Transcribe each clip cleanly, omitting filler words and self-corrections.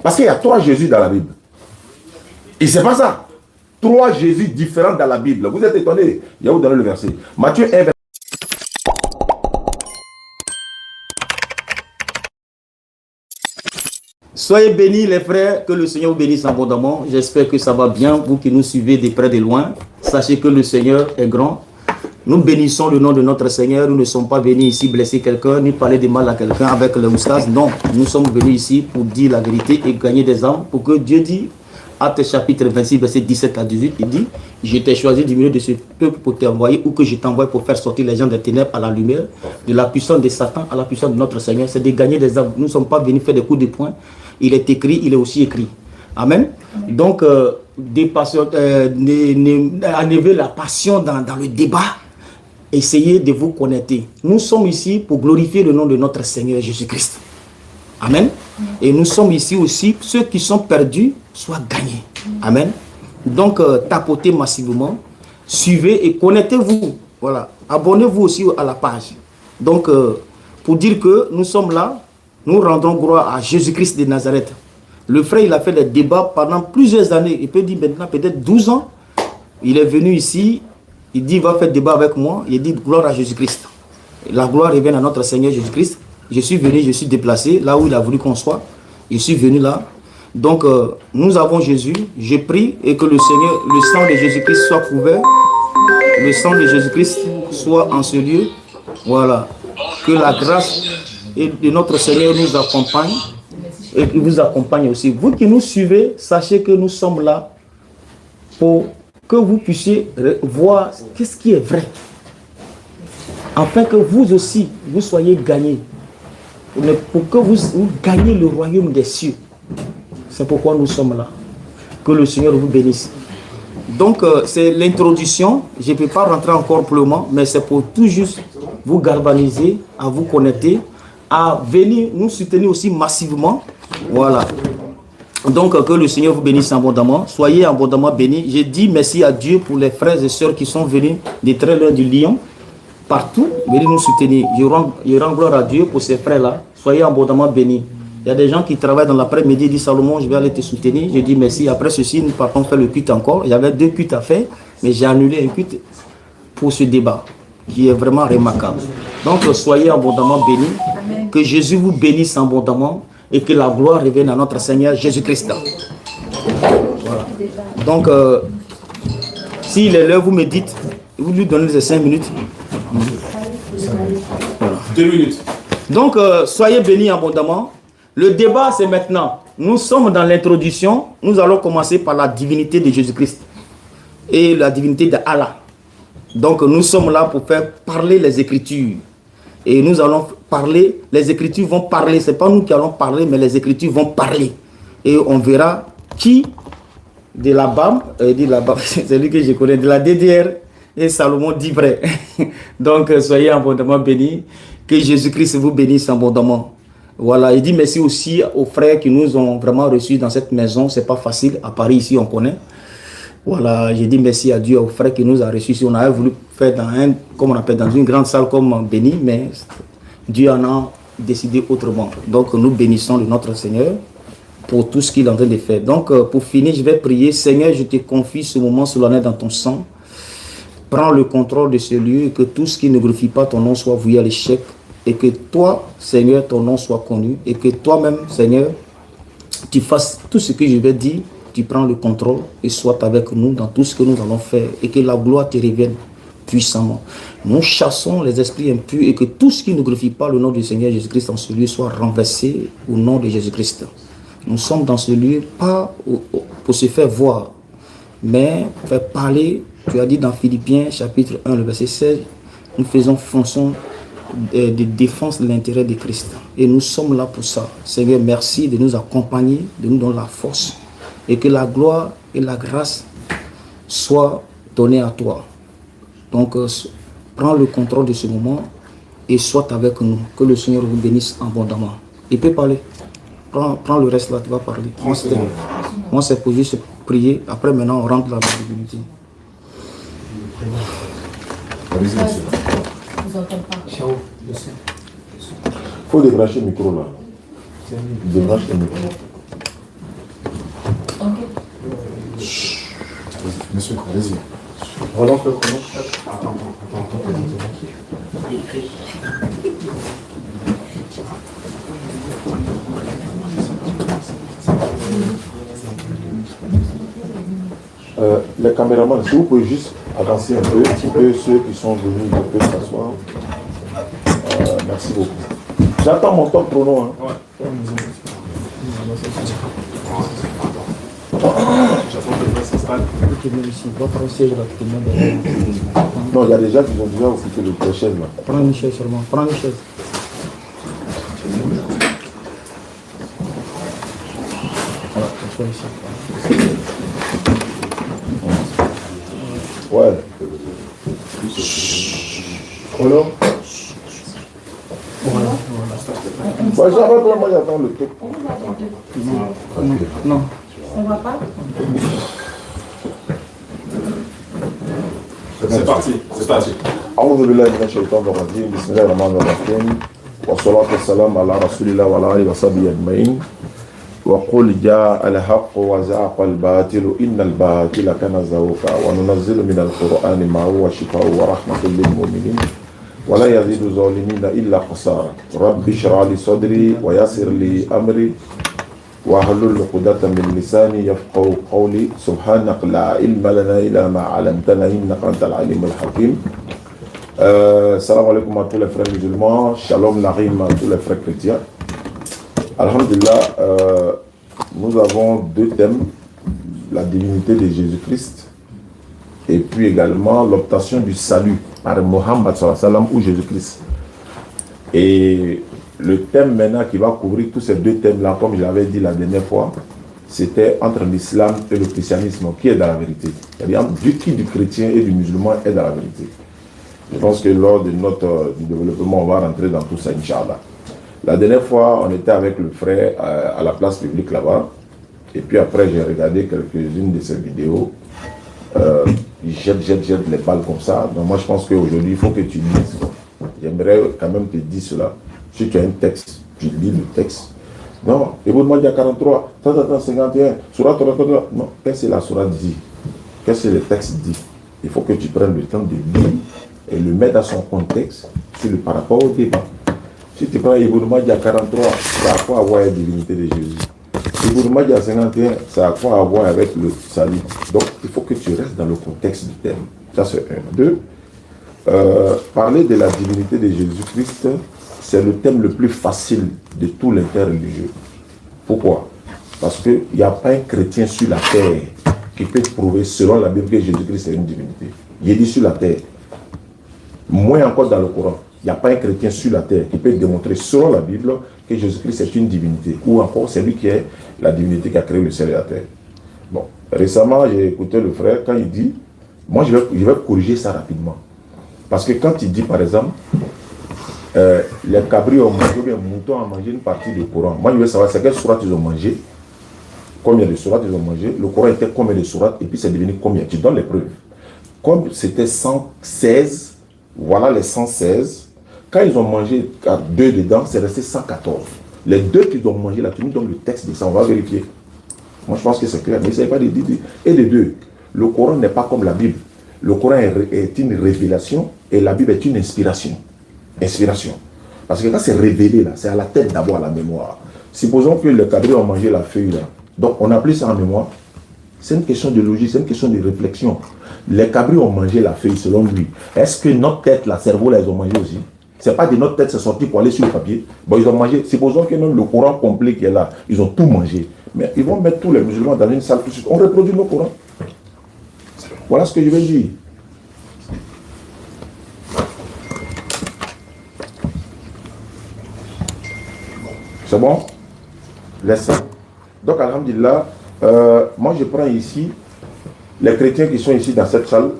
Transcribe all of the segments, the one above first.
Parce qu'il y a 3 Jésus dans la Bible. Et c'est pas ça. 3 Jésus différents dans la Bible. Vous êtes étonnés. Je vais vous donner le verset. Matthieu 1, verset. Soyez bénis les frères, que le Seigneur vous bénisse abondamment. J'espère que ça va bien, vous qui nous suivez de près de loin. Sachez que le Seigneur est grand. Nous bénissons le nom de notre Seigneur. Nous ne sommes pas venus ici blesser quelqu'un, ni parler de mal à quelqu'un avec le oustaz. Non, nous sommes venus ici pour dire la vérité et gagner des âmes. Pour que Dieu dit, Actes chapitre 26, verset 17 à 18, il dit, je t'ai choisi du milieu de ce peuple pour t'envoyer, ou que je t'envoie pour faire sortir les gens des ténèbres à la lumière, de la puissance de Satan à la puissance de notre Seigneur. C'est de gagner des âmes. Nous ne sommes pas venus faire des coups de poing. Il est écrit, il est aussi écrit. Amen. Donc, enlever la passion dans le débat. Essayez de vous connecter. Nous sommes ici pour glorifier le nom de notre Seigneur Jésus-Christ. Amen. Et nous sommes ici aussi, ceux qui sont perdus soient gagnés. Amen. Donc, tapotez massivement, suivez et connectez-vous. Voilà. Abonnez-vous aussi à la page. Donc, pour dire que nous sommes là, nous rendons gloire à Jésus-Christ de Nazareth. Le frère, il a fait des débats pendant plusieurs années. Il peut dire maintenant peut-être 12 ans. Il est venu ici, il dit, il va faire débat avec moi. Il dit, gloire à Jésus-Christ. La gloire revient à notre Seigneur Jésus-Christ. Je suis venu, je suis déplacé, là où il a voulu qu'on soit. Je suis venu là. Donc, nous avons Jésus. Je prie et que le Seigneur, le sang de Jésus-Christ soit couvert. Le sang de Jésus-Christ soit en ce lieu. Voilà. Que la grâce de notre Seigneur nous accompagne et vous accompagne aussi. Vous qui nous suivez, sachez que nous sommes là pour que vous puissiez voir qu'est-ce qui est vrai. Afin que vous aussi, vous soyez gagnés. Pour que vous gagnez le royaume des cieux. C'est pourquoi nous sommes là. Que le Seigneur vous bénisse. Donc, c'est l'introduction. Je ne peux pas rentrer encore pleinement, mais c'est pour tout juste vous galvaniser, à vous connecter, à venir nous soutenir aussi massivement. Voilà. Donc, que le Seigneur vous bénisse abondamment. Soyez abondamment bénis. Je dis merci à Dieu pour les frères et sœurs qui sont venus de très loin du Lyon, partout, venez nous soutenir. Je rends gloire à Dieu pour ces frères-là. Soyez abondamment bénis. Il y a des gens qui travaillent dans l'après-midi, ils disent Salomon, je vais aller te soutenir. Je dis merci. Après ceci, nous partons faire le culte encore. Il y avait 2 cultes à faire, mais j'ai annulé un culte pour ce débat qui est vraiment remarquable. Donc, soyez abondamment bénis. Amen. Que Jésus vous bénisse abondamment et que la gloire revienne à notre Seigneur Jésus-Christ. Voilà. Donc, s'il est l'heure, vous me dites, vous lui donnez les 5 minutes. Voilà. 2 minutes. Donc, soyez bénis abondamment. Le débat, c'est maintenant. Nous sommes dans l'introduction. Nous allons commencer par la divinité de Jésus-Christ et la divinité d'Allah. Donc, nous sommes là pour faire parler les Écritures. Et nous allons parler, les Écritures vont parler. Ce n'est pas nous qui allons parler, mais les Écritures vont parler. Et on verra qui, de la BAM, c'est lui que je connais, de la DDR, et Salomon dit vrai. Donc, soyez abondamment bénis. Que Jésus-Christ vous bénisse abondamment. Voilà, il dit merci aussi aux frères qui nous ont vraiment reçus dans cette maison. C'est pas facile, à Paris ici on connaît. Voilà, j'ai dit merci à Dieu, aux frères qui nous ont reçus. Si on avait voulu faire comme on appelle, dans une grande salle comme Béni, mais Dieu en a décidé autrement. Donc nous bénissons notre Seigneur pour tout ce qu'il est en train de faire. Donc pour finir, je vais prier. Seigneur, je te confie ce moment solennel dans ton sang. Prends le contrôle de ce lieu et que tout ce qui ne glorifie pas ton nom soit voué à l'échec. Et que toi, Seigneur, ton nom soit connu. Et que toi-même, Seigneur, tu fasses tout ce que je vais dire. Tu prends le contrôle et sois avec nous dans tout ce que nous allons faire. Et que la gloire te revienne puissamment. Nous chassons les esprits impurs et que tout ce qui ne glorifie pas le nom du Seigneur Jésus-Christ en ce lieu soit renversé au nom de Jésus-Christ. Nous sommes dans ce lieu pas pour se faire voir, mais pour faire parler. Tu as dit dans Philippiens chapitre 1, le verset 16, nous faisons fonction de défense de l'intérêt de Christ. Et nous sommes là pour ça. Seigneur, merci de nous accompagner, de nous donner la force. Et que la gloire et la grâce soient données à toi. Donc, prends le contrôle de ce moment et sois avec nous. Que le Seigneur vous bénisse abondamment. Il peut parler. Prends le reste là, tu vas parler. Moi, c'est pour juste prier. Après, maintenant, on rentre dans la divinité. Il faut débrancher le micro là. Débranche le micro. sûr, allez-y. Relance le chrono. Attends. Les caméramans, si vous pouvez juste avancer un peu, ceux qui sont venus, ils peuvent s'asseoir. Merci beaucoup. J'attends mon top chrono. Hein. Ouais. Non, il y a des gens qui ont déjà occupé le chaise là. Prends une chaise seulement, prends une chaise. Ouais. Chrono. Moi j'attends le truc. Non. On va pas. C'est parti. أعوذ بالله من الشيطان الرجيم بسم الله الرحمن الرحيم والصلاة والسلام على رسول الله وعلى آله وصحبه أجمعين وقل جاء الحق وزهق الباطل إن الباطل كان زهوقا وننزل من القرآن ما هو شفاء ورحمة للمؤمنين ولا يزيد الظالمين إلا خسارا رب اشرح لي صدري ويسر لي أمري واحلل عقدة من لساني يفقهوا قولي سبحانك لا علم لنا إلا ما علمتنا إنك أنت العليم الحكيم. Salam alaikum à tous les frères musulmans, shalom narim à tous les frères chrétiens. Alhamdulillah, nous avons deux thèmes, la divinité de Jésus-Christ et puis également l'obtention du salut par Mohammed ou Jésus-Christ. Et le thème maintenant qui va couvrir tous ces deux thèmes-là, comme je l'avais dit la dernière fois, c'était entre l'islam et le christianisme, qui est dans la vérité. C'est-à-dire, qui du chrétien et du musulman est dans la vérité. Je pense que lors de notre développement, on va rentrer dans tout ça, Inch'Allah. La dernière fois, on était avec le frère à la place publique là-bas. Et puis après, j'ai regardé quelques-unes de ses vidéos. Il jette les balles comme ça. Donc moi, je pense qu'aujourd'hui, il faut que tu lises. J'aimerais quand même te dire cela. Si tu as un texte, tu lis le texte. Non, et vous demandez à 43, 51, Surah 33. Non, qu'est-ce que la Surah dit? Qu'est-ce que le texte dit? Il faut que tu prennes le temps de lire et le mettre dans son contexte par rapport au débat. Si tu prends Ibn Majah 43, ça a quoi à voir avec la divinité de Jésus. Ibn Majah 51, ça a quoi à voir avec le salut. Donc, il faut que tu restes dans le contexte du thème. Ça, c'est un. Deux, parler de la divinité de Jésus-Christ, c'est le thème le plus facile de tout l'interreligieux. Pourquoi? Parce qu'il n'y a pas un chrétien sur la terre qui peut prouver, selon la Bible, que Jésus-Christ est une divinité. Il est dit sur la terre. Moins encore dans le Coran. Il n'y a pas un chrétien sur la terre qui peut démontrer, selon la Bible, que Jésus-Christ est une divinité. Ou encore, c'est lui qui est la divinité qui a créé le ciel et la terre. Bon, récemment, j'ai écouté le frère quand il dit, moi je vais corriger ça rapidement. Parce que quand il dit, par exemple, les cabris ont mangé, ou bien les moutons ont mangé une partie du Coran. Moi, je veux savoir c'est quelle sourate ils ont mangé, combien de sourates ils ont mangé, le Coran était combien de sourates, et puis c'est devenu combien. Tu donnes les preuves. Comme c'était 116, voilà les 116. Quand ils ont mangé deux dedans, c'est resté 114. Les deux qu'ils ont mangé là, tu nous donnes le texte de ça, on va vérifier. Moi, je pense que c'est clair, mais c'est pas des deux. Et les deux, le Coran n'est pas comme la Bible. Le Coran est une révélation et la Bible est une inspiration. Inspiration. Parce que quand c'est révélé, là, c'est à la tête d'abord, à la mémoire. Supposons que les cabris ont mangé la feuille, là. Donc, on appelle ça en mémoire. C'est une question de logique, c'est une question de réflexion. Les cabris ont mangé la feuille, selon lui. Est-ce que notre tête, la cerveau, là, ils ont mangé aussi? C'est pas de notre tête, c'est sorti pour aller sur le papier. Bon, ils ont mangé. Supposons que même le Coran complet qui est là, ils ont tout mangé. Mais ils vont mettre tous les musulmans dans une salle tout de suite. On reproduit nos Corans. Voilà ce que je vais dire. C'est bon? Laisse ça. Donc, alhamdulillah, moi je prends ici les chrétiens qui sont ici dans cette salle,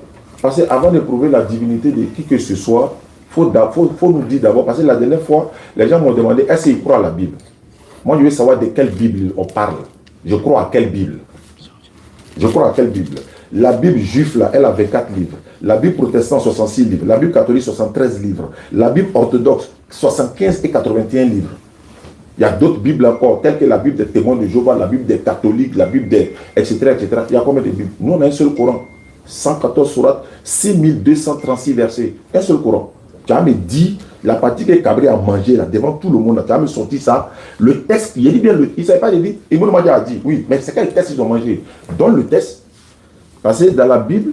parce qu'avant de prouver la divinité de qui que ce soit, il faut nous dire d'abord, parce que la dernière fois, les gens m'ont demandé, est-ce qu'ils croient à la Bible? Moi je veux savoir de quelle Bible on parle. Je crois à quelle Bible? Je crois à quelle Bible? La Bible juive, là, elle a 24 livres. La Bible protestante, 66 livres. La Bible catholique, 73 livres. La Bible orthodoxe, 75 et 81 livres. Il y a d'autres Bibles encore, telles que la Bible des témoins de Jéhovah, la Bible des catholiques, la Bible des... etc., etc. Il y a combien de Bibles? Nous, on a un seul Coran. 114 sourates, 6236 versets. Un seul Coran. Tu as me dit, la partie que Cabri a mangé là, devant tout le monde, tu as me sorti ça. Le texte, il dit bien, il ne savait pas, il dit, Ibn Majah a dit, oui, mais c'est quel texte ils ont mangé? Dans le texte, parce que dans la Bible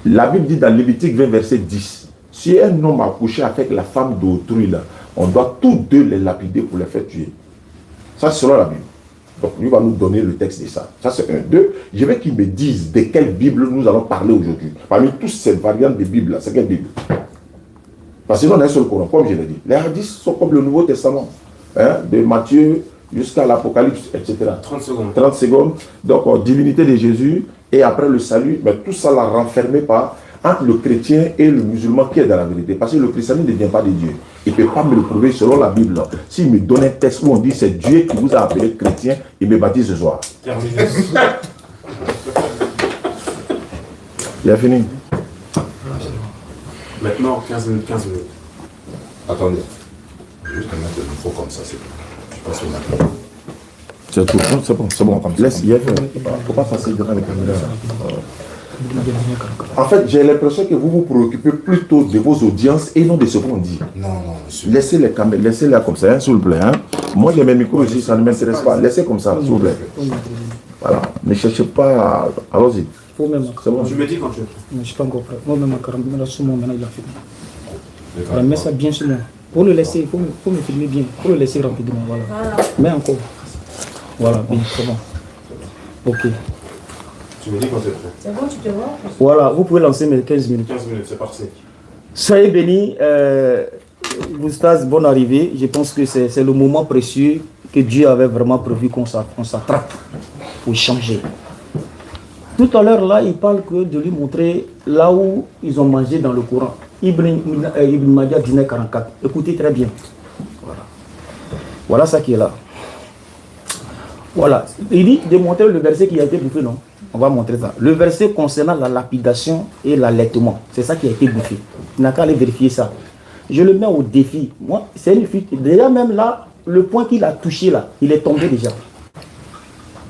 dit dans Lévitique 20, verset 10, si un homme a couché avec la femme d'autrui là, on doit tous deux les lapider pour les faire tuer. Ça, c'est selon la Bible. Donc, lui va nous donner le texte de ça. Ça, c'est un. Deux, je veux qu'ils me disent de quelle Bible nous allons parler aujourd'hui. Parmi toutes ces variantes de Bible là, c'est quelle Bible? Parce que nous, on a un seul Coran, comme je l'ai dit. Les hadiths sont comme le Nouveau Testament, hein, de Matthieu jusqu'à l'Apocalypse, etc. 30 secondes. 30 secondes. Donc, divinité de Jésus et après le salut, mais tout ça l'a renfermé par entre le chrétien et le musulman qui est dans la vérité. Parce que le christianisme ne vient pas de Dieu. Il ne peut pas me le prouver selon la Bible. S'il me donne un texte où on dit c'est Dieu qui vous a appelé chrétien, il me baptise ce soir. Il a fini. Maintenant, 15 minutes. Attendez. Juste mettre le micro comme ça, c'est bon. Je passe au matin. C'est tout. C'est bon. Laisse, il y a fait. Il ne faut pas passer devant les caméras. En fait, j'ai l'impression que vous vous préoccupez plutôt de vos audiences et non de ce qu'on dit. Non, monsieur. Laissez les caméras, laissez-les comme ça, hein, s'il vous plaît. Hein. Moi, j'ai mes micros ici, ça ne m'intéresse pas. Laissez comme ça, s'il vous plaît. Voilà. Ne cherchez pas. Allons-y. C'est bon. Tu me dis quand tu es prêt. Je ne suis pas encore prêt. Moi-même, ma caméra sur moi, maintenant, il a fait. Mets ça bien sur moi. Pour le laisser, il faut me filmer bien. Pour le laisser rapidement. Voilà. Mais encore. Voilà, bien, c'est bon. Ok. Tu me dis quand tu es prêt. C'est bon, tu te vois? Voilà, vous pouvez lancer mes 15 minutes. 15 minutes, c'est parti. Soyez bénis. Gustave, bonne arrivée. Je pense que c'est le moment précieux que Dieu avait vraiment prévu qu'on s'attrape pour changer. Tout à l'heure, là, il parle que de lui montrer là où ils ont mangé dans le Coran. Ibn Majah 1944. Écoutez très bien. Voilà ça qui est là. Voilà. Il dit de montrer le verset qui a été bouffé, non? On va montrer ça. Le verset concernant la lapidation et l'allaitement. C'est ça qui a été bouffé. Il n'a qu'à aller vérifier ça. Je le mets au défi. Moi, c'est une fuite. Déjà, même là, le point qu'il a touché là, il est tombé déjà.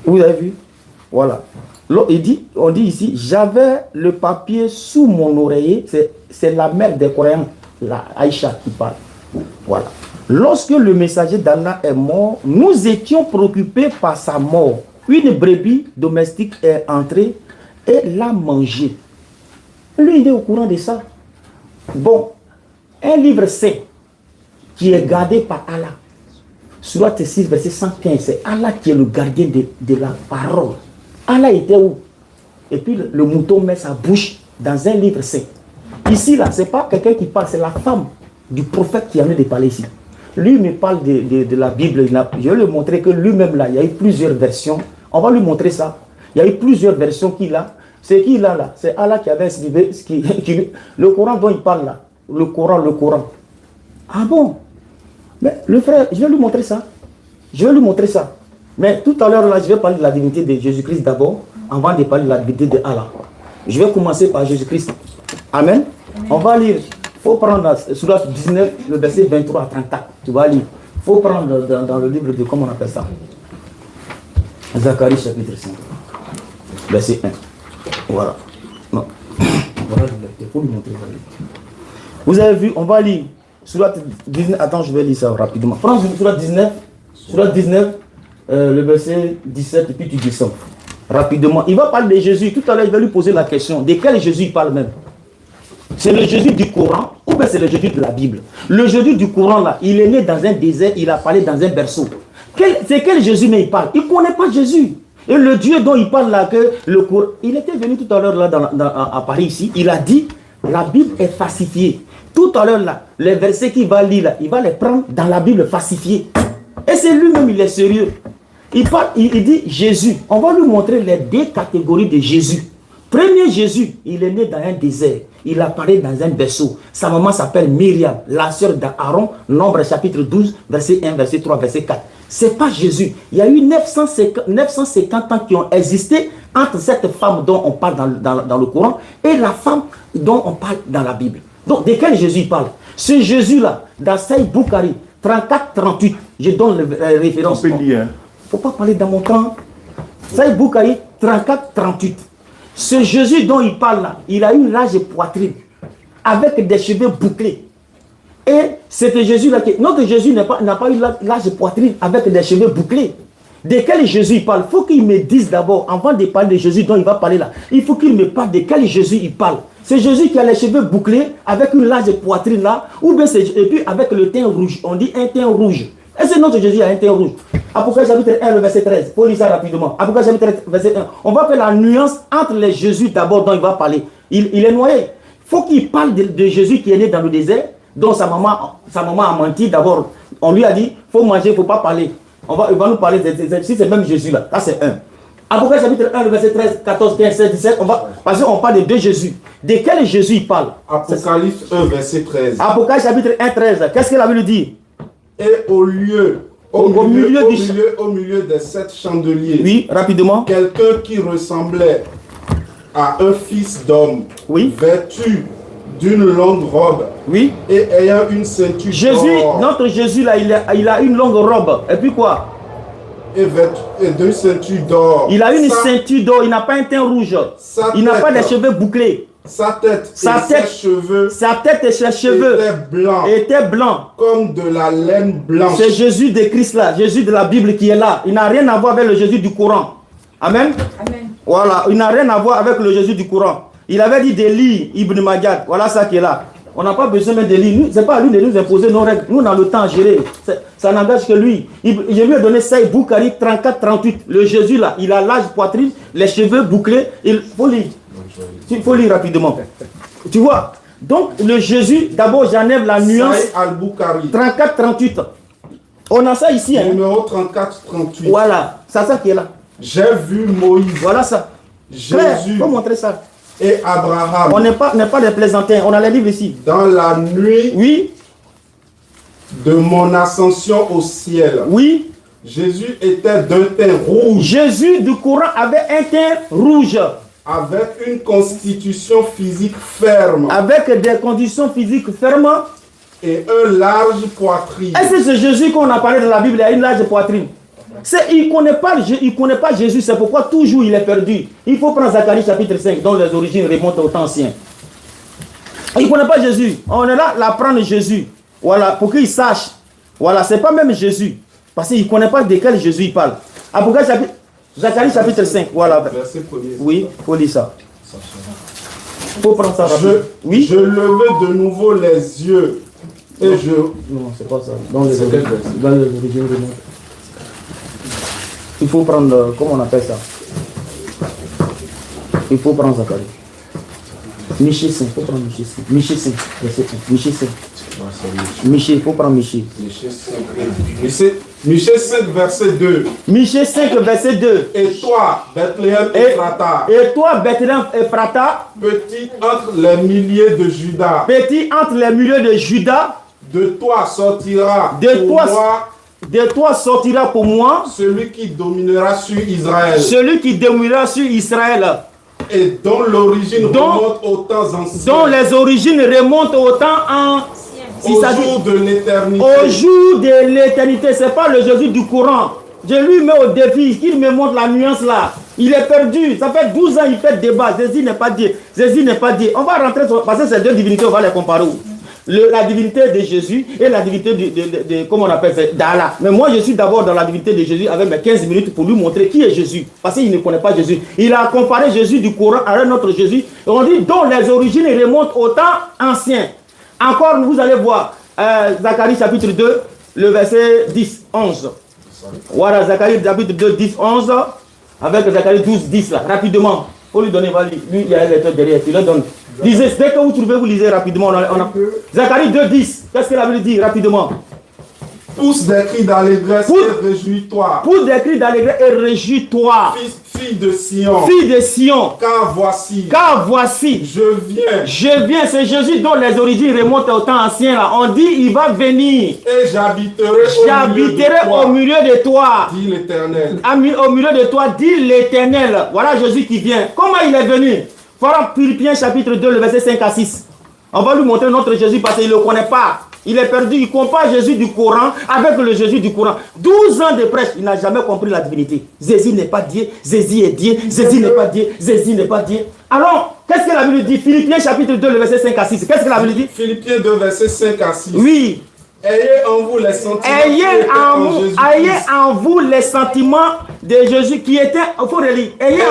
Vous avez vu? Voilà. On dit ici, j'avais le papier sous mon oreiller. C'est la mère des Coréens, la Aïcha qui parle. Voilà. Lorsque le messager d'Allah est mort, nous étions préoccupés par sa mort. Une brebis domestique est entrée et l'a mangé. Lui, il est au courant de ça. Bon, un livre saint qui est gardé par Allah. Surat 6, verset 115, c'est Allah qui est le gardien de la parole. Allah était où? Et puis le mouton met sa bouche dans un livre saint. Ici, là, ce n'est pas quelqu'un qui parle, c'est la femme du prophète qui en est de parler ici. Lui me parle de la Bible. Je vais lui montrer que lui-même, là, il y a eu plusieurs versions. On va lui montrer ça. Il y a eu plusieurs versions qu'il a. C'est qui là? C'est Allah qui avait escrivé le Coran dont il parle là. Le Coran. Ah bon? Mais le frère, je vais lui montrer ça. Mais tout à l'heure, là, je vais parler de la divinité de Jésus-Christ d'abord, avant de parler de la divinité de Allah. Je vais commencer par Jésus-Christ. Amen. On va lire. Il faut prendre Surat 19, le verset 23 à 34. Tu vas lire. Il faut prendre dans le livre de, comment on appelle ça? Zacharie chapitre 5. Verset 1. Voilà. Non. Voilà, il faut lui montrer. Vous avez vu, on va lire. Surat 19. Attends, je vais lire ça rapidement. Prends Surat 19. Surat 19. Le verset 17 et puis tu descends rapidement. Il va parler de Jésus. Tout à l'heure, il va lui poser la question. De quel Jésus il parle même? C'est le Jésus du Coran ou bien c'est le Jésus de la Bible? Le Jésus du Coran là, il est né dans un désert, il a parlé dans un berceau. C'est quel Jésus mais il parle? Il ne connaît pas Jésus. Et le Dieu dont il parle là, que le Coran, il était venu tout à l'heure là à Paris ici, il a dit la Bible est falsifiée. Tout à l'heure là, les versets qu'il va lire là, il va les prendre dans la Bible falsifiée. Et c'est lui-même, il est sérieux. Il dit Jésus. On va lui montrer les deux catégories de Jésus. Premier Jésus, il est né dans un désert. Il apparaît dans un berceau. Sa maman s'appelle Myriam, la sœur d'Aaron. Nombre chapitre 12, verset 1, verset 3, verset 4. Ce n'est pas Jésus. Il y a eu 950 ans qui ont existé entre cette femme dont on parle dans le Coran et la femme dont on parle dans la Bible. Donc, de quel Jésus il parle? Ce Jésus-là, dans Sahih Bukhari, 34-38, je donne les références. Il ne faut pas parler dans mon temps. Sahih Bukhari, 34-38. Ce Jésus dont il parle là, il a une large poitrine avec des cheveux bouclés. Et c'était Jésus là, notre Jésus n'a pas une large poitrine avec des cheveux bouclés. De quel Jésus il parle? Il faut qu'il me dise d'abord, avant de parler de Jésus dont il va parler là, il faut qu'il me parle de quel Jésus il parle. C'est Jésus qui a les cheveux bouclés avec une large poitrine là, ou bien c'est, et puis avec le teint rouge. On dit un teint rouge. Est-ce que notre Jésus a un teint rouge? Apocalypse chapitre 1, le verset 13. Pour lire ça rapidement. Apocalypse chapitre 1, verset 1. On va faire la nuance entre les Jésus d'abord dont il va parler. Il est noyé. Il faut qu'il parle de Jésus qui est né dans le désert, dont sa maman a menti d'abord. On lui a dit, il faut manger, il ne faut pas parler. Il va nous parler si c'est même Jésus là. Ça c'est un. Apocalypse chapitre 1, le verset 13, 14, 15, 16, 17. Parce qu'on parle de deux Jésus. De quel Jésus il parle? Apocalypse 1, verset 13. Apocalypse chapitre 1, 13. Qu'est-ce que la Bible dit? Et au milieu des 7 chandeliers, oui, rapidement, quelqu'un qui ressemblait à un fils d'homme, oui, vêtu d'une longue robe, oui, et ayant une ceinture d'or. Notre Jésus là, il a une longue robe. Et puis quoi? Et d'une ceinture d'or. Il a une ceinture d'or, il n'a pas un teint rouge. Il n'a pas des cheveux bouclés. Sa tête et ses cheveux étaient blancs comme de la laine blanche. C'est Jésus de Christ là, Jésus de la Bible qui est là. Il n'a rien à voir avec le Jésus du Coran. Amen. Amen. Voilà, il n'a rien à voir avec le Jésus du Coran. Il avait dit d'Élie, Ibn Magad. Voilà ça qui est là. On n'a pas besoin même d'Élie. Ce n'est pas à lui de nous imposer nos règles. Nous, on a le temps à gérer. Ça n'engage que lui. Je lui ai donné Saïd Boukhari 34-38. Le Jésus là, il a l'âge poitrine, les cheveux bouclés. Il faut lire. Il faut lire rapidement. Tu vois? Donc, le Jésus, d'abord, j'enlève la nuance. 34-38. On a ça ici. Hein? Numéro 34-38. Voilà. C'est ça qui est là. J'ai vu Moïse. Voilà ça. Jésus. Il faut montrer ça. Et Abraham. On n'est pas des plaisantins. On a les livres ici. Dans la nuit. Oui. De mon ascension au ciel. Oui. Jésus était d'un teint rouge. Jésus du Coran avait un teint rouge. Avec une constitution physique ferme. Avec des conditions physiques fermes. Et un large poitrine. Est-ce que c'est Jésus qu'on a parlé dans la Bible? Il a une large poitrine. Il ne connaît pas Jésus, c'est pourquoi toujours il est perdu. Il faut prendre Zacharie chapitre 5, dont les origines remontent au temps ancien. Il ne connaît pas Jésus. On est là, l'apprendre Jésus. Voilà, pour qu'il sache. Voilà, c'est pas même Jésus. Parce qu'il ne connaît pas de quel Jésus il parle. Zacharie chapitre 5, voilà. Verset 1er. Oui, il faut lire ça. Il faut prendre ça. Oui. Je levai de nouveau les yeux. Et je... Non, c'est pas ça. Dans les origines remontent. Il faut prendre, comment on appelle ça? Il faut prendre Zacharie. Michée 5, il faut prendre Michée 5. Michée 5, verset 1. Michée 5. Michée, il faut prendre Michée. Michée 5, verset 2. Michée 5, verset 2. Et toi, Bethléem Ephrata. Et toi, Bethléem Ephrata. Petit entre les milliers de Juda. Petit entre les milliers de Juda. De toi sortira. De toi sortira pour moi celui qui dominera sur Israël. Celui qui dominera sur Israël. Et dont l'origine remonte aux temps anciens. Dont les origines remontent au temps ancien. Au jour de l'éternité. Au jour de l'éternité. Ce n'est pas le Jésus du Coran. Je lui mets au défi qu'il me montre la nuance là. Il est perdu. Ça fait 12 ans il fait débat. Jésus n'est pas Dieu. Jésus n'est pas Dieu. On va rentrer sur... Parce que ces deux divinités, on va les comparer. La divinité de Jésus et la divinité de comment on appelle ça, d'Allah. Mais moi, je suis d'abord dans la divinité de Jésus avec mes 15 minutes pour lui montrer qui est Jésus. Parce qu'il ne connaît pas Jésus. Il a comparé Jésus du Coran avec notre Jésus. Et on dit dont les origines remontent au temps ancien. Encore, vous allez voir Zacharie chapitre 2, le verset 10, 11. Voilà, Zacharie chapitre 2, 10, 11. Avec Zacharie 12, 10 là, rapidement. Il faut lui donner, lui, il y a un lecteur derrière, tu le donnes. Lisez, dès que vous trouvez, vous lisez rapidement. Zacharie 2, 10. Qu'est-ce que la Bible dit rapidement? Pousse des cris d'allégresse et réjouis-toi. Pousse des cris d'allégresse et réjouis-toi. Fille de Sion. Fille de Sion. Car voici. Je viens. C'est Jésus dont les origines remontent au temps ancien. Là. On dit il va venir. Et j'habiterai au milieu de toi. Dit l'Éternel. Au milieu de toi, dit l'Éternel. Voilà Jésus qui vient. Comment il est venu? Philippiens chapitre 2, le verset 5 à 6. On va lui montrer notre Jésus parce qu'il ne le connaît pas. Il est perdu, il compare Jésus du Coran avec le Jésus du Coran. 12 ans de prêche, il n'a jamais compris la divinité. Jésus n'est pas Dieu, Jésus est Dieu, Jésus n'est pas Dieu, Jésus n'est pas Dieu. Alors, qu'est-ce que la Bible dit? Philippiens chapitre 2, le verset 5 à 6. Qu'est-ce que la Bible dit? Philippiens 2, verset 5 à 6. Oui. Ayez en vous les sentiments Ayez en vous les sentiments de Jésus qui étaient, il faut relire. Ayez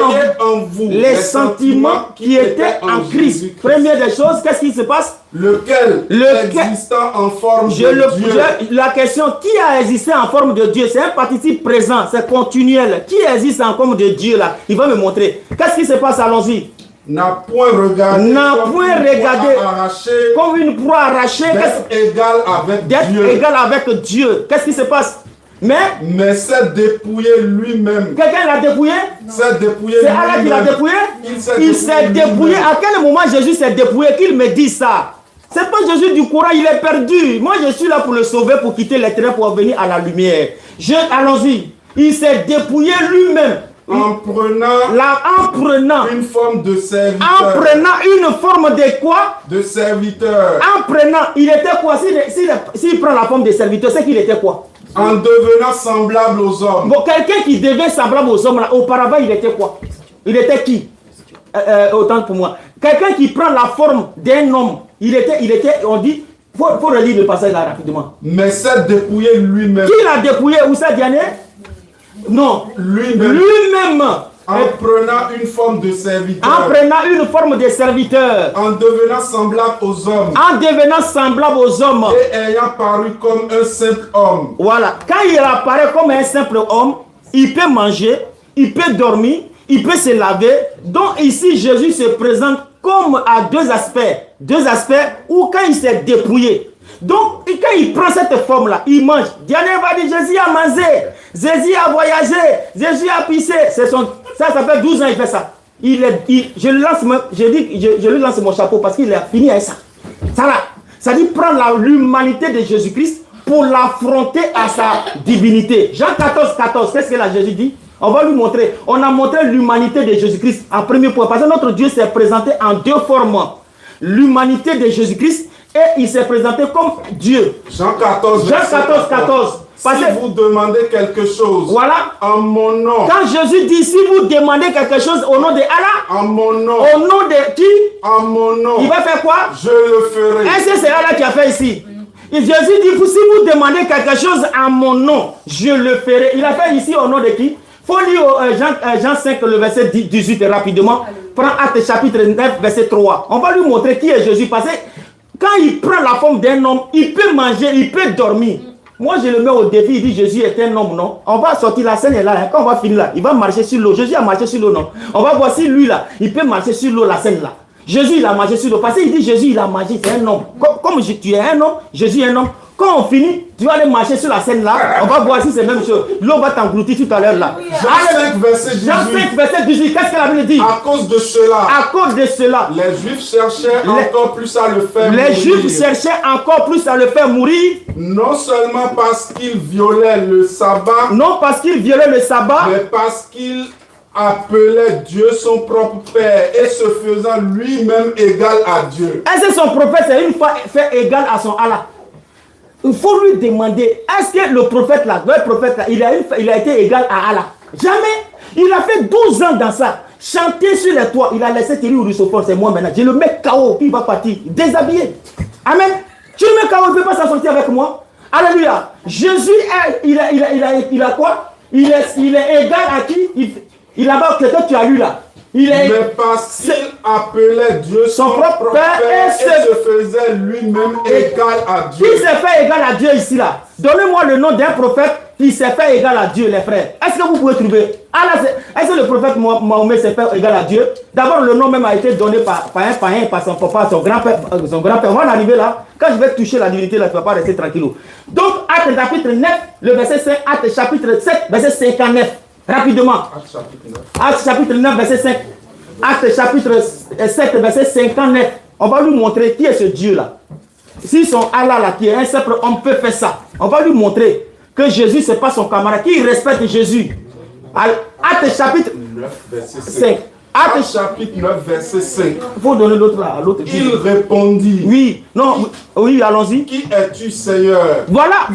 en vous les sentiments qui étaient en Christ. Première des choses, qu'est-ce qui se passe? Lequel existant en forme de Dieu. La question, qui a existé en forme de Dieu? C'est un participe présent, c'est continuel. Qui existe en forme de Dieu là? Il va me montrer. Qu'est-ce qui se passe? Allons-y. N'a point regardé comme une proie arrachée d'être égal avec Dieu. Qu'est-ce qui se passe? Mais s'est dépouillé lui-même. Quelqu'un l'a dépouillé? C'est Allah qui l'a dépouillé? Il s'est dépouillé. À quel moment Jésus s'est dépouillé? Qu'il me dit ça? C'est pas Jésus du Coran, il est perdu. Moi je suis là pour le sauver, pour quitter les ténèbres, pour venir à la lumière. Allons-y. Il s'est dépouillé lui-même. En prenant une forme de serviteur. En prenant une forme de quoi? De serviteur. En prenant, il était quoi? S'il prend la forme de serviteur, c'est qu'il était quoi? En devenant semblable aux hommes. Bon, quelqu'un qui devient semblable aux hommes, là, auparavant, il était quoi? Il était qui? Autant pour moi. Quelqu'un qui prend la forme d'un homme, il était, on dit, faut relire le passage là rapidement. Mais s'est dépouillé lui-même. Qui l'a dépouillé? Où ça, Diane? Non. Lui-même. En prenant une forme de serviteur. En prenant une forme de serviteur. En devenant semblable aux hommes. En devenant semblable aux hommes. Et ayant paru comme un simple homme. Voilà. Quand il apparaît comme un simple homme, il peut manger, il peut dormir, il peut se laver. Donc ici, Jésus se présente comme à deux aspects. Deux aspects où quand il s'est dépouillé. Donc, quand il prend cette forme-là, il mange. Diane va dire, Jésus a mangé, Jésus a voyagé, Jésus a pissé. Ça fait 12 ans qu'il fait ça. Je lui lance mon chapeau parce qu'il a fini avec ça. Ça dit prendre l'humanité de Jésus-Christ pour l'affronter à sa divinité. Jean 14, qu'est-ce que là Jésus dit? On va lui montrer. On a montré l'humanité de Jésus-Christ en premier point. Parce que notre Dieu s'est présenté en deux formes. L'humanité de Jésus-Christ et il s'est présenté comme Dieu. Jean 14. Si vous demandez quelque chose, voilà, en mon nom. Quand Jésus dit si vous demandez quelque chose au nom de Allah, en mon nom. Au nom de qui? En mon nom. Il va faire quoi? Je le ferai. Est-ce que c'est Allah qui a fait ici? Et Jésus dit si vous demandez quelque chose en mon nom, je le ferai. Il a fait ici au nom de qui? Il faut lire Jean 5, le verset 18 rapidement. Prends Actes chapitre 9, verset 3. On va lui montrer qui est Jésus. Parce que quand il prend la forme d'un homme, il peut manger, il peut dormir. Moi, je le mets au défi. Il dit Jésus est un homme, non? On va sortir, la scène est là. Hein. Quand on va finir là, il va marcher sur l'eau. Jésus a marché sur l'eau, non? On va voir si lui là, il peut marcher sur l'eau, la scène là. Jésus, il a marché sur l'eau. Parce qu'il dit Jésus, il a marché, c'est un homme. Comme tu es un homme, Jésus est un homme. Quand on finit, tu vas aller marcher sur la scène là. On va voir si c'est la même chose. L'eau va t'engloutir tout à l'heure là. Jean 5, verset 18. Jean 5, verset 18. Qu'est-ce que la Bible dit? À cause de cela. À cause de cela. Les Juifs cherchaient encore plus à le faire mourir. Les Juifs cherchaient encore plus à le faire mourir. Non seulement parce qu'il violait le sabbat. Non parce qu'il violait le sabbat. Mais parce qu'il appelait Dieu son propre Père et se faisant lui-même égal à Dieu. Est-ce que son prophète c'est une fois fait égal à son Allah? Il faut lui demander, est-ce que le prophète là, il a été égal à Allah? Jamais. Il a fait 12 ans dans ça. Chanter sur les toits. Il a laissé tirer au ruisseau-fleur. C'est moi maintenant. Je le mets KO. Puis il va partir. Déshabillé. Amen. Tu le mets KO. Il ne peut pas s'en sortir avec moi. Alléluia. Jésus, il a quoi? Il est égal à qui? Il a pas que toi tu as lu là. Mais parce qu'il appelait Dieu son propre Père et se faisait lui-même égal à Dieu. Qui s'est fait égal à Dieu ici là? Donnez-moi le nom d'un prophète qui s'est fait égal à Dieu, les frères. Est-ce que vous pouvez trouver? Est-ce que le prophète Mahomet s'est fait égal à Dieu? D'abord, le nom même a été donné par un païen, par son papa, son grand-père. On va en arriver là. Quand je vais toucher la divinité là, tu ne vas pas rester tranquille. Donc, Acte chapitre 9, le verset 5, Acte chapitre 7, verset 59. Rapidement. Acte chapitre 9, verset 5. Acte chapitre 7, verset 59. On va lui montrer qui est ce Dieu-là. Si son Allah là, qui est un simple homme, peut faire ça, on va lui montrer que Jésus, ce n'est pas son camarade, qui respecte Jésus. Acte chapitre 9, verset 5. Actes chapitre 9, verset 5. Il faut donner l'autre là, l'autre. Il répondit. Oui, non, oui, allons-y. Qui es-tu, Seigneur? Voilà,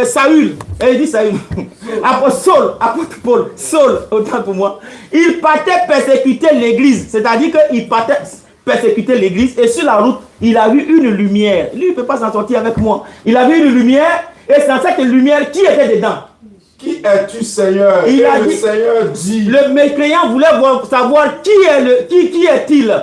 Saül. Il dit Saül. Apôtre Paul, Saul, autant pour moi. Il partait persécuter l'église. C'est-à-dire qu'il partait persécuter l'église. Et sur la route, il a vu une lumière. Lui, il ne peut pas s'en sortir avec moi. Il a vu une lumière. Et c'est dans cette lumière, qui était dedans? Qui es-tu, Seigneur? Il et a le dit, Seigneur dit. Le mécréant voulait savoir qui est-il.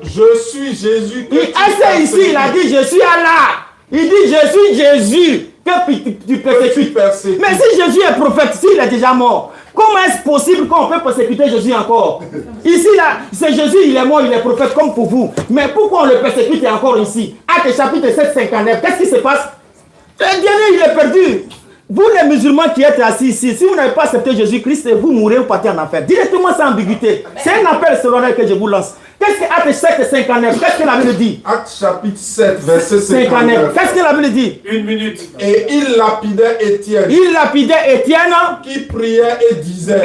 Je suis Jésus. Il essaie ici, il a dit, je suis Allah. Il dit, je suis Jésus. Que tu persécutes. Mais si Jésus est prophète, s'il est déjà mort, comment est-ce possible qu'on peut persécuter Jésus encore? Ici, là, c'est Jésus, il est mort, il est prophète comme pour vous. Mais pourquoi on le persécute encore ici? Actes chapitre 7, 59, qu'est-ce qui se passe? Le dernier, il est perdu. Vous les musulmans qui êtes assis ici, si vous n'avez pas accepté Jésus-Christ, vous mourrez ou partez en enfer. Directement sans ambiguïté. C'est un appel solennel que je vous lance. Qu'est-ce que Actes 7, 59, qu'est-ce que la Bible dit? Actes chapitre 7, verset 59. Qu'est-ce que la Bible dit? Une minute. Et il lapidait Étienne. Il lapidait Étienne. Qui priait et disait.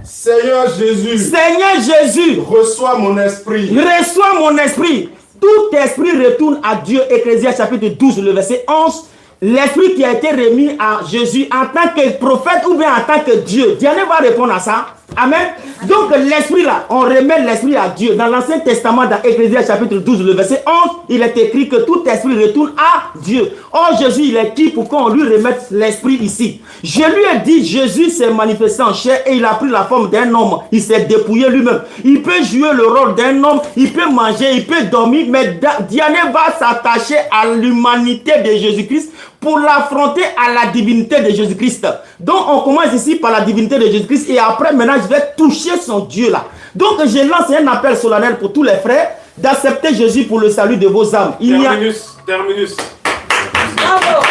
Seigneur Jésus. Reçois mon esprit. Tout esprit retourne à Dieu. Ecclésiaste chapitre 12, le verset 11. L'esprit qui a été remis à Jésus en tant que prophète ou bien en tant que Dieu. Dieu va répondre à ça. Amen. Donc l'esprit là, on remet l'esprit à Dieu. Dans l'Ancien Testament, dans Ecclésiaste chapitre 12, le verset 11, il est écrit que tout esprit retourne à Dieu. Or Jésus, il est qui pour qu'on lui remette l'esprit ici? Je lui ai dit, Jésus s'est manifesté en chair et il a pris la forme d'un homme. Il s'est dépouillé lui-même. Il peut jouer le rôle d'un homme, il peut manger, il peut dormir, mais Diane va s'attacher à l'humanité de Jésus-Christ pour l'affronter à la divinité de Jésus-Christ. Donc on commence ici par la divinité de Jésus-Christ et après maintenant je vais toucher son Dieu là. Donc je lance un appel solennel pour tous les frères d'accepter Jésus pour le salut de vos âmes. Terminus. Bravo.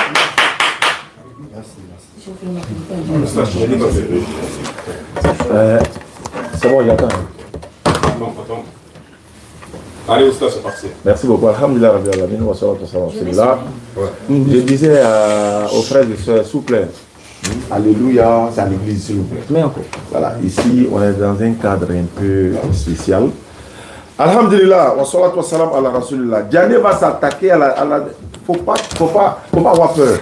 C'est bon, il attend. Attends. Allez, Oustaz, c'est parti. Merci beaucoup. Alhamdulillah, Rabbi Alamin, wa salatu wa salam. Celui-là, je disais aux frères et sœurs, s'il vous plaît, alléluia, c'est à l'église, s'il vous plaît. Mais encore. Voilà, ici, on est dans un cadre un peu spécial. Alhamdulillah, wa salatu wa salam ala rasulillah. Diane va s'attaquer à la... Faut pas avoir peur.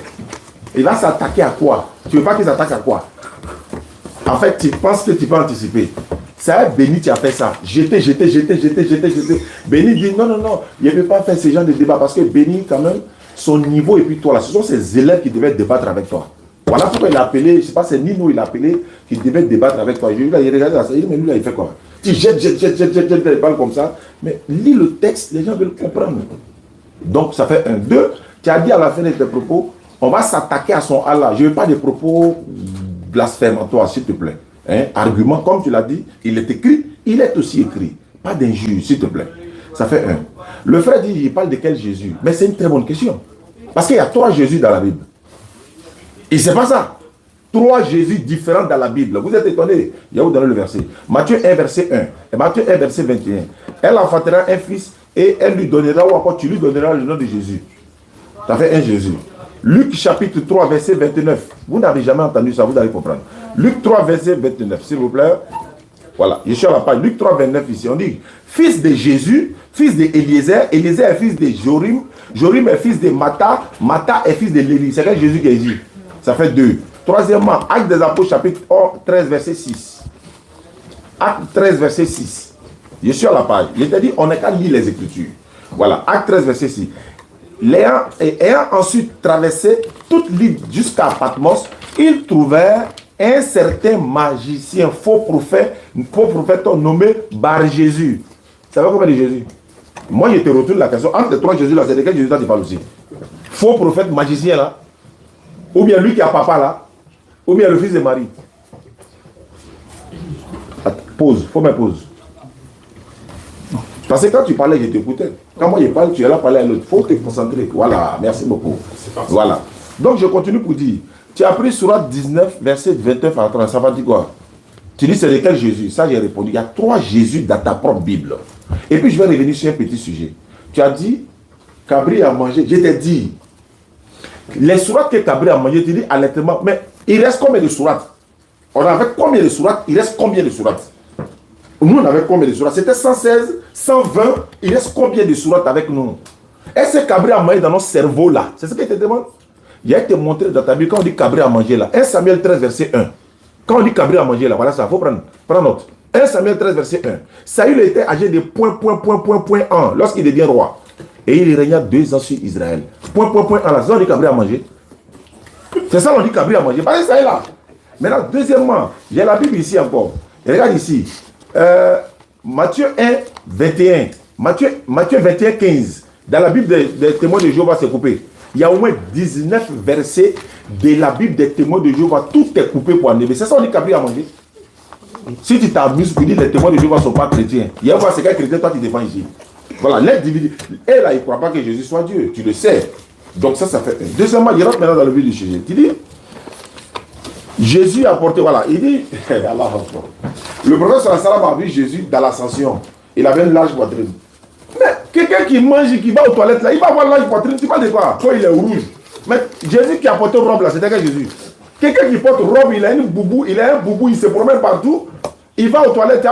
Il va s'attaquer à quoi? Tu veux pas qu'il s'attaque à quoi? En fait, tu penses que tu peux anticiper. C'est Béni, tu as fait ça. Jeter. Béni dit non, il ne peut pas faire ce genre de débat parce que Béni, quand même, son niveau et puis toi là, ce sont ses élèves qui devaient débattre avec toi. Voilà pourquoi il a appelé, je ne sais pas, c'est Nino, il a appelé, qui devait débattre avec toi. Il regardait ça, il dit, mais lui là, il fait quoi? Tu jettes, il parle comme ça. Mais lis le texte, les gens veulent comprendre. Donc ça fait 1, 2. Tu as dit à la fin de tes propos, on va s'attaquer à son Allah. Je ne veux pas des propos blasphématoires, s'il te plaît. Argument, comme tu l'as dit, il est écrit, il est aussi écrit. Pas d'injure, s'il te plaît. Ça fait 1. Le frère dit, il parle de quel Jésus? Mais c'est une très bonne question. Parce qu'il y a 3 Jésus dans la Bible. Et c'est pas ça. 3 Jésus différents dans la Bible. Vous êtes étonnés. Il y a où donner le verset? Matthieu 1, verset 1. Et Matthieu 1, verset 21. Elle enfantera un fils et elle lui donnera, ou encore tu lui donneras le nom de Jésus. Ça fait 1 Jésus. Luc chapitre 3, verset 29. Vous n'avez jamais entendu ça, vous allez comprendre. Luc 3, verset 29, s'il vous plaît. Voilà, je suis à la page. Luc 3, 29 ici. On dit, fils de Jésus, fils d'Éliezer, Éliezer est fils de Jorim, Jorim est fils de Mata, Mata est fils de Lévi. C'est quel Jésus qui est ici? Ça fait 2. Troisièmement, Actes des Apôtres, chapitre 13, verset 6. Acte 13, verset 6. Je suis à la page. Je t'ai dit, on n'a qu'à lire les Écritures. Voilà, Acte 13, verset 6. Ayant ensuite traversé toute l'île jusqu'à Patmos, ils trouvèrent un certain magicien, faux prophète nommé Bar Jésus. Ça veut comment dire Jésus? Moi, je te retourne la question. Entre les 3 Jésus là, c'est de quel Jésus là tu parles aussi? Faux prophète, magicien là? Ou bien lui qui a papa là? Ou bien le fils de Marie? Pause, faut me pause. Parce que quand tu parlais, je t'écoutais. Quand moi je parle, tu es là parler à l'autre. Il faut te concentrer. Voilà, merci beaucoup. Voilà. Donc je continue pour dire. Tu as pris Sourate 19, verset 29 à 30. Ça va dire quoi? Tu dis c'est de quel Jésus? Ça j'ai répondu. Il y a 3 Jésus dans ta propre Bible. Et puis je vais revenir sur un petit sujet. Tu as dit, Cabri a mangé. Je t'ai dit, les sourates que Cabri a mangé, tu dis honnêtement, mais il reste combien de sourates? On a fait combien de sourates? Il reste combien de sourates? Nous, on avait combien de sourates? C'était 116, 120. Il reste combien de sourates avec nous? Est-ce que cabri à manger dans notre cerveau là? C'est ce qu'il te demande. Il y a été montré dans ta Bible quand on dit cabri à manger là. 1 Samuel 13, verset 1. Quand on dit cabri à manger là, voilà ça, il faut prendre note. 1 Samuel 13, verset 1. Saül était âgé de point 1 lorsqu'il devient roi. Et il régna 2 ans sur Israël. Point 1 là, ça on dit cabri à manger. C'est ça on dit cabri à manger. Parce que ça est là. Maintenant, deuxièmement, j'ai la Bible ici encore. Et regarde ici. Matthieu 1, 21. Matthieu 21, 15. Dans la Bible des témoins de Jéhovah, c'est coupé. Il y a au moins 19 versets de la Bible des témoins de Jéhovah. Tout est coupé pour enlever. C'est ça on dit cabri à manger. Si tu t'amuses, tu dis les témoins de Jéhovah ne sont pas chrétiens. Il y a c'est quel chrétien, toi tu défends ici. Voilà, l'individu. Et là, il ne croit pas que Jésus soit Dieu. Tu le sais. Donc ça fait. Deuxièmement, il rentre maintenant dans le vif du sujet. Tu dis, Jésus a porté, voilà, il dit, le prophète sallam a vu Jésus dans l'ascension. Il avait une large poitrine. Mais quelqu'un qui mange, qui va aux toilettes là, il va avoir une large poitrine, tu parles de quoi? Quand il est rouge. Mais Jésus qui a porté robe là, c'était quel Jésus? Quelqu'un qui porte robe, il a une boubou, il a un boubou, il se promène partout, il va aux toilettes,